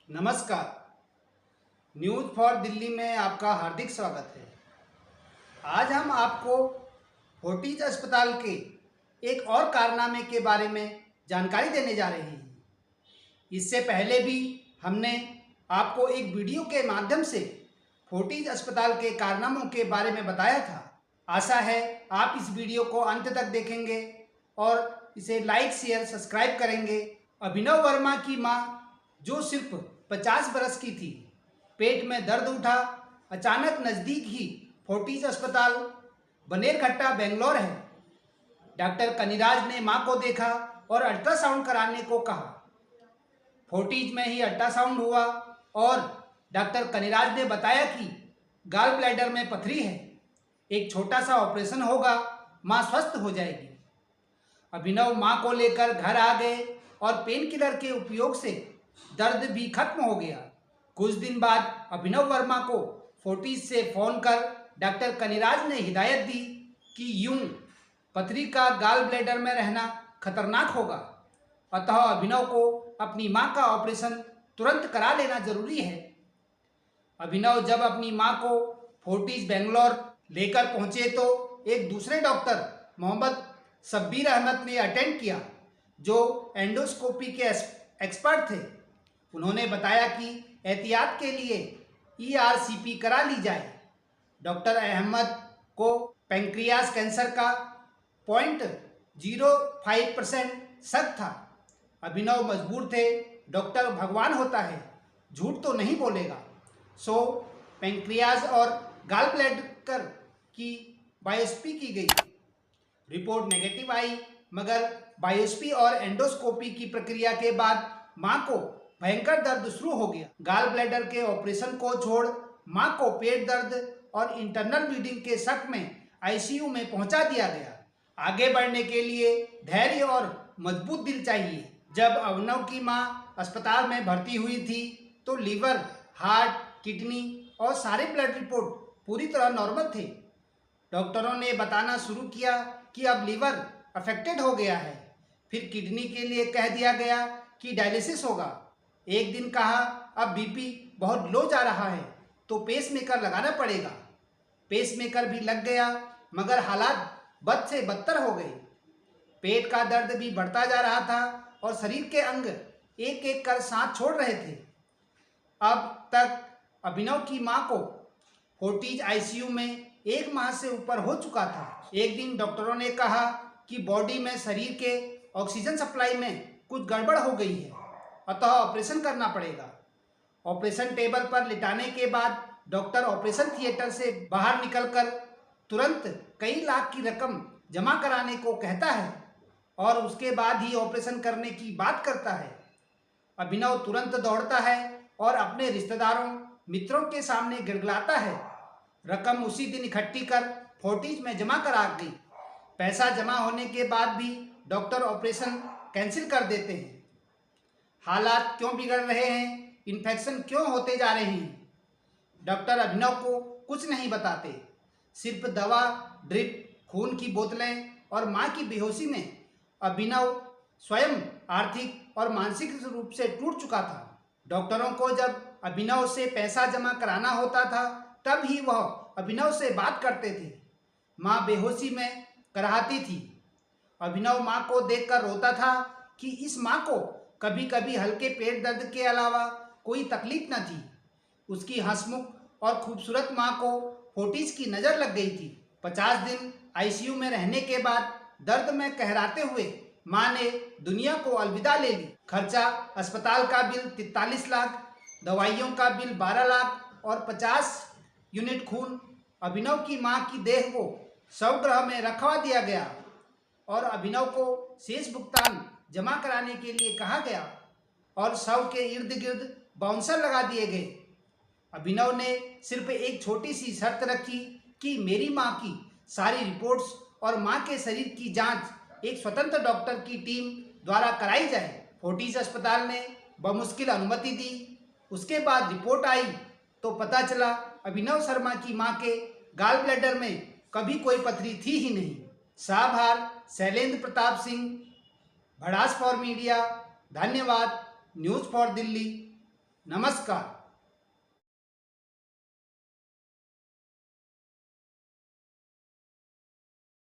नमस्कार। News for Delhi में आपका हार्दिक स्वागत है। आज हम आपको फोर्टिज अस्पताल के एक और कारनामे के बारे में जानकारी देने जा रहे हैं। इससे पहले भी हमने आपको एक वीडियो के माध्यम से फोर्टिज अस्पताल के कारनामों के बारे में बताया था। आशा है आप इस वीडियो को अंत तक देखेंगे और इसे लाइक, शेयर, सब्सक्राइब करेंगे। अभिनव वर्मा की मां, जो सिर्फ 50 बरस की थी, पेट में दर्द उठा। अचानक नज़दीक ही फोर्टिज अस्पताल बनेरघट्टा बेंगलोर है। डॉक्टर कनिराज ने मां को देखा और अल्ट्रासाउंड कराने को कहा। फोर्टिज में ही अल्ट्रासाउंड हुआ और डॉक्टर कनिराज ने बताया कि गॉल ब्लैडर में पथरी है, एक छोटा सा ऑपरेशन होगा, मां स्वस्थ हो जाएगी। अभिनव मां को लेकर घर आ गए और पेन किलर के उपयोग से दर्द भी खत्म हो गया। कुछ दिन बाद अभिनव वर्मा को फोर्टिज से फ़ोन कर डॉक्टर कनिराज ने हिदायत दी कि यूं पथरी का गॉल ब्लैडर में रहना खतरनाक होगा, अतः अभिनव को अपनी मां का ऑपरेशन तुरंत करा लेना जरूरी है। अभिनव जब अपनी मां को फोर्टिज बेंगलोर लेकर पहुंचे तो एक दूसरे डॉक्टर मोहम्मद शब्बीर अहमद ने अटेंड किया, जो एंडोस्कोपी के एक्सपर्ट थे। उन्होंने बताया कि एहतियात के लिए ERCP करा ली जाए। डॉक्टर अहमद को पैंक्रियाज कैंसर का 0.05% शक था। अभिनव मजबूर थे, डॉक्टर भगवान होता है, झूठ तो नहीं बोलेगा। सो पैंक्रियाज और गॉल ब्लैडर की बायोप्सी की गई। रिपोर्ट नेगेटिव आई, मगर बायोप्सी और एंडोस्कोपी की प्रक्रिया के बाद मां को भयंकर दर्द शुरू हो गया। गॉल ब्लैडर के ऑपरेशन को छोड़ मां को पेट दर्द और इंटरनल ब्लीडिंग के शक में ICU में पहुंचा दिया गया। आगे बढ़ने के लिए धैर्य और मजबूत दिल चाहिए। जब अभिनव की मां अस्पताल में भर्ती हुई थी तो लीवर, हार्ट, किडनी और सारे ब्लड रिपोर्ट पूरी तरह नॉर्मल थे। डॉक्टरों ने बताना शुरू किया कि अब लीवर अफेक्टेड हो गया है। फिर किडनी के लिए कह दिया गया कि डायलिसिस होगा। एक दिन कहा अब BP बहुत लो जा रहा है तो पेसमेकर लगाना पड़ेगा। पेसमेकर भी लग गया, मगर हालात बद से बदतर हो गए। पेट का दर्द भी बढ़ता जा रहा था और शरीर के अंग एक एक कर सांस छोड़ रहे थे। अब तक अभिनव की मां को फोर्टिज ICU में 1 माह से ऊपर हो चुका था। एक दिन डॉक्टरों ने कहा कि बॉडी में शरीर के ऑक्सीजन सप्लाई में कुछ गड़बड़ हो गई है, अतः ऑपरेशन करना पड़ेगा। ऑपरेशन टेबल पर लिटाने के बाद डॉक्टर ऑपरेशन थिएटर से बाहर निकलकर तुरंत कई लाख की रकम जमा कराने को कहता है और उसके बाद ही ऑपरेशन करने की बात करता है। अभिनव तुरंत दौड़ता है और अपने रिश्तेदारों, मित्रों के सामने गिड़गिड़ाता है। रकम उसी दिन इकट्ठी कर फोर्टिज में जमा करा गई। पैसा जमा होने के बाद भी डॉक्टर ऑपरेशन कैंसिल कर देते हैं। हालात क्यों बिगड़ रहे हैं, इन्फेक्शन क्यों होते जा रहे हैं, डॉक्टर अभिनव को कुछ नहीं बताते। सिर्फ दवा, ड्रिप, खून की बोतलें और मां की बेहोशी में अभिनव स्वयं आर्थिक और मानसिक रूप से टूट चुका था। डॉक्टरों को जब अभिनव से पैसा जमा कराना होता था तब ही वह अभिनव से बात करते थे। मां बेहोशी में कराहती थी। अभिनव मां को देखकर रोता था कि इस मां को कभी कभी हल्के पेट दर्द के अलावा कोई तकलीफ न थी। उसकी हंसमुख और खूबसूरत मां को फोर्टिज की नज़र लग गई थी। 50 दिन ICU में रहने के बाद दर्द में कहराते हुए मां ने दुनिया को अलविदा ले ली। खर्चा अस्पताल का बिल 43 लाख, दवाइयों का बिल 12 लाख और 50 यूनिट खून। अभिनव की मां की देह को शवगृह में रखवा दिया गया और अभिनव को शेष भुगतान जमा कराने के लिए कहा गया और शव के इर्द गिर्द बाउंसर लगा दिए गए। अभिनव ने सिर्फ एक छोटी सी शर्त रखी कि मेरी मां की सारी रिपोर्ट्स और मां के शरीर की जांच एक स्वतंत्र डॉक्टर की टीम द्वारा कराई जाए। फोर्टिज अस्पताल ने बमुश्किल अनुमति दी। उसके बाद रिपोर्ट आई तो पता चला अभिनव शर्मा की मां के गॉल ब्लैडर में कभी कोई पथरी थी ही नहीं। साभार शैलेंद्र प्रताप सिंह, भड़ास फॉर मीडिया। धन्यवाद। News for Delhi. नमस्कार।